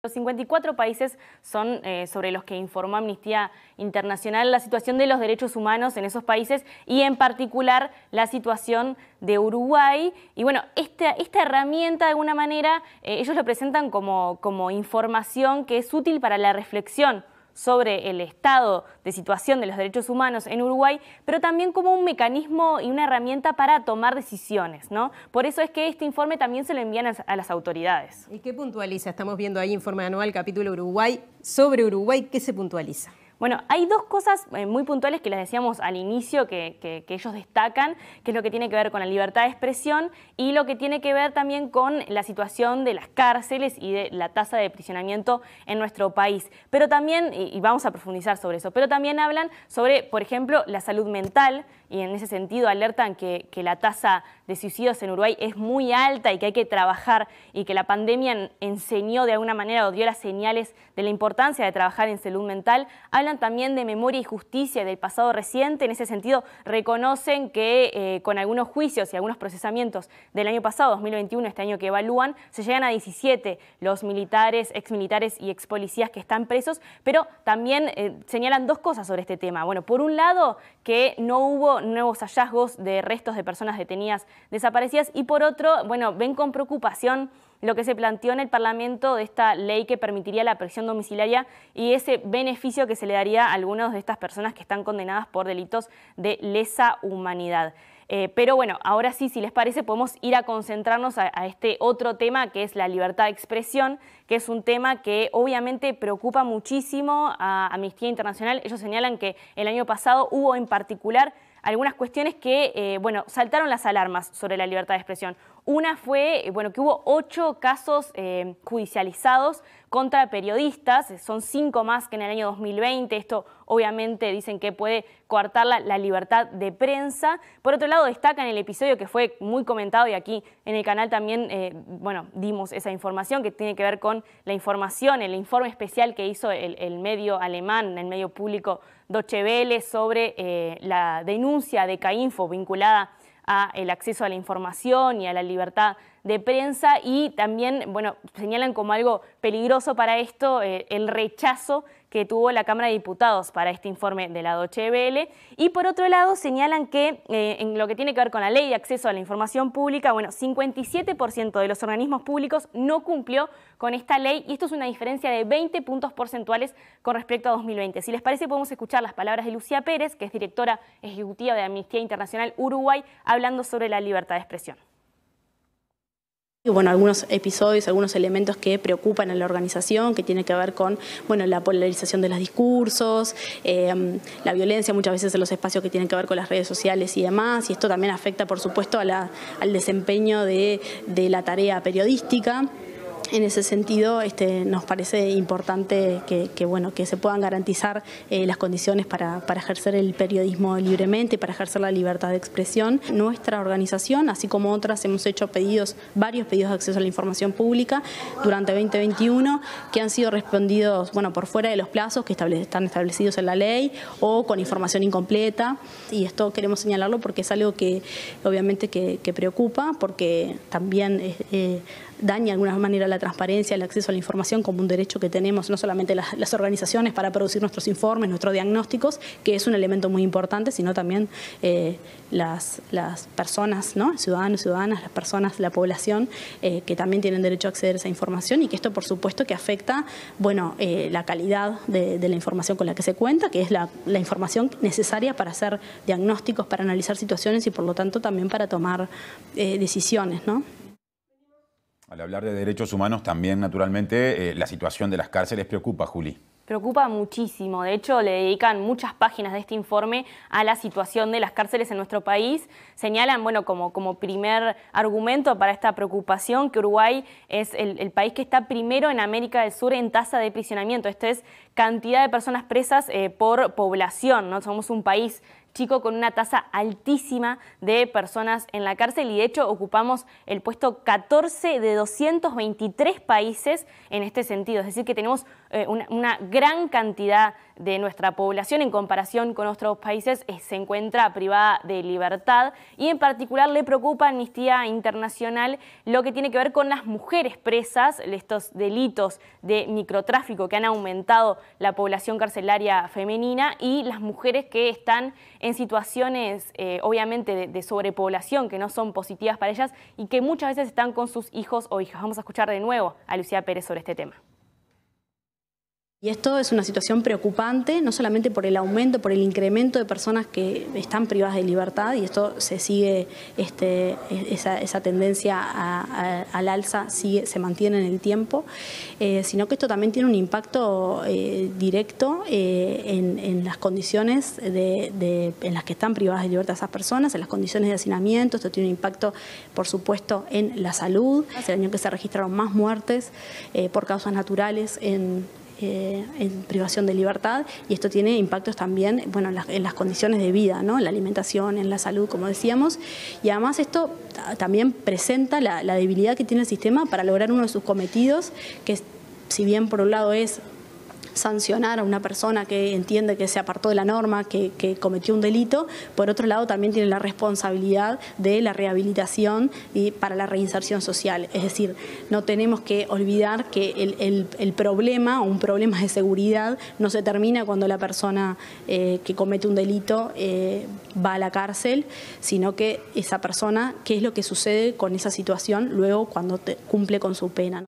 Los 54 países son sobre los que informó Amnistía Internacional la situación de los derechos humanos en esos países y en particular la situación de Uruguay. Y bueno, esta herramienta de alguna manera ellos lo presentan como información que es útil para la reflexión sobre el estado de situación de los derechos humanos en Uruguay, pero también como un mecanismo y una herramienta para tomar decisiones, ¿no? Por eso es que este informe también se lo envían a las autoridades. ¿Y qué puntualiza? Estamos viendo ahí informe anual, capítulo Uruguay. Sobre Uruguay, ¿qué se puntualiza? Bueno, hay dos cosas muy puntuales que les decíamos al inicio que ellos destacan, que es lo que tiene que ver con la libertad de expresión y lo que tiene que ver también con la situación de las cárceles y de la tasa de aprisionamiento en nuestro país. Pero también, y vamos a profundizar sobre eso, pero también hablan sobre, por ejemplo, la salud mental y en ese sentido alertan que la tasa de suicidios en Uruguay es muy alta y que hay que trabajar y que la pandemia enseñó de alguna manera o dio las señales de la importancia de trabajar en salud mental. Hablan también de memoria y justicia del pasado reciente. En ese sentido, reconocen que con algunos juicios y algunos procesamientos del año pasado, 2021, este año que evalúan, se llegan a 17 los militares, exmilitares y expolicías que están presos, pero también señalan dos cosas sobre este tema. Bueno, por un lado, que no hubo nuevos hallazgos de restos de personas detenidas desaparecidas y por otro, bueno, ven con preocupación lo que se planteó en el Parlamento de esta ley que permitiría la prisión domiciliaria y ese beneficio que se le daría a algunas de estas personas que están condenadas por delitos de lesa humanidad. Pero bueno, ahora sí, si les parece, podemos ir a concentrarnos a este otro tema que es la libertad de expresión, que es un tema que obviamente preocupa muchísimo a Amnistía Internacional. Ellos señalan que el año pasado hubo en particular algunas cuestiones que, bueno, saltaron las alarmas sobre la libertad de expresión. Una fue, bueno, que hubo 8 casos judicializados contra periodistas, son 5 más que en el año 2020. Esto obviamente dicen que puede coartar la libertad de prensa. Por otro lado, destacan el episodio que fue muy comentado y aquí en el canal también, bueno, dimos esa información que tiene que ver con la información, el informe especial que hizo el medio alemán, el medio público Deutsche Welle sobre la denuncia de K-Info vinculada a el acceso a la información y a la libertad de prensa y también, bueno, señalan como algo peligroso para esto el rechazo que tuvo la Cámara de Diputados para este informe de la Deutsche Welle. Y por otro lado señalan que en lo que tiene que ver con la ley de acceso a la información pública, bueno, 57% de los organismos públicos no cumplió con esta ley y esto es una diferencia de 20 puntos porcentuales con respecto a 2020. Si les parece, podemos escuchar las palabras de Lucía Pérez, que es directora ejecutiva de Amnistía Internacional Uruguay, hablando sobre la libertad de expresión. Bueno, algunos episodios, algunos elementos que preocupan a la organización, que tiene que ver con, bueno, la polarización de los discursos, la violencia muchas veces en los espacios que tienen que ver con las redes sociales y demás, y esto también afecta, por supuesto, al desempeño de la tarea periodística. En ese sentido, nos parece importante que se puedan garantizar las condiciones para ejercer el periodismo libremente, para ejercer la libertad de expresión. Nuestra organización, así como otras, hemos hecho varios pedidos de acceso a la información pública durante 2021 que han sido respondidos, bueno, por fuera de los plazos que están establecidos en la ley o con información incompleta. Y esto queremos señalarlo porque es algo que obviamente que preocupa, porque también daña de alguna manera la transparencia, el acceso a la información como un derecho que tenemos no solamente las organizaciones para producir nuestros informes, nuestros diagnósticos, que es un elemento muy importante, sino también las personas, ¿no? Ciudadanos, ciudadanas, las personas, la población, que también tienen derecho a acceder a esa información y que esto por supuesto que afecta, bueno, la calidad de la información con la que se cuenta, que es la información necesaria para hacer diagnósticos, para analizar situaciones y por lo tanto también para tomar decisiones, ¿no? Al hablar de derechos humanos también, naturalmente, la situación de las cárceles preocupa, Juli. Preocupa muchísimo. De hecho, le dedican muchas páginas de este informe a la situación de las cárceles en nuestro país. Señalan, bueno, como primer argumento para esta preocupación que Uruguay es el país que está primero en América del Sur en tasa de aprisionamiento. Esto es cantidad de personas presas por población, ¿no? Somos un país Chico, con una tasa altísima de personas en la cárcel, y de hecho ocupamos el puesto 14 de 223 países en este sentido. Es decir, que tenemos una gran cantidad de nuestra población en comparación con otros países se encuentra privada de libertad, y en particular le preocupa a Amnistía Internacional lo que tiene que ver con las mujeres presas, estos delitos de microtráfico que han aumentado la población carcelaria femenina, y las mujeres que están en situaciones obviamente de sobrepoblación que no son positivas para ellas y que muchas veces están con sus hijos o hijas. Vamos a escuchar de nuevo a Lucía Pérez sobre este tema. Y esto es una situación preocupante, no solamente por el aumento, por el incremento de personas que están privadas de libertad, y esto se sigue, esa tendencia al alza se mantiene en el tiempo, sino que esto también tiene un impacto directo en las condiciones en las que están privadas de libertad esas personas, en las condiciones de hacinamiento. Esto tiene un impacto, por supuesto, en la salud. Es el año que se registraron más muertes por causas naturales en privación de libertad, y esto tiene impactos también, bueno, en las condiciones de vida, ¿no? En la alimentación, en la salud, como decíamos, y además esto también presenta la debilidad que tiene el sistema para lograr uno de sus cometidos, que si bien por un lado es sancionar a una persona que entiende que se apartó de la norma, que cometió un delito, por otro lado también tiene la responsabilidad de la rehabilitación y para la reinserción social. Es decir, no tenemos que olvidar que el problema, o un problema de seguridad, no se termina cuando la persona que comete un delito va a la cárcel, sino que esa persona, qué es lo que sucede con esa situación luego cuando cumple con su pena.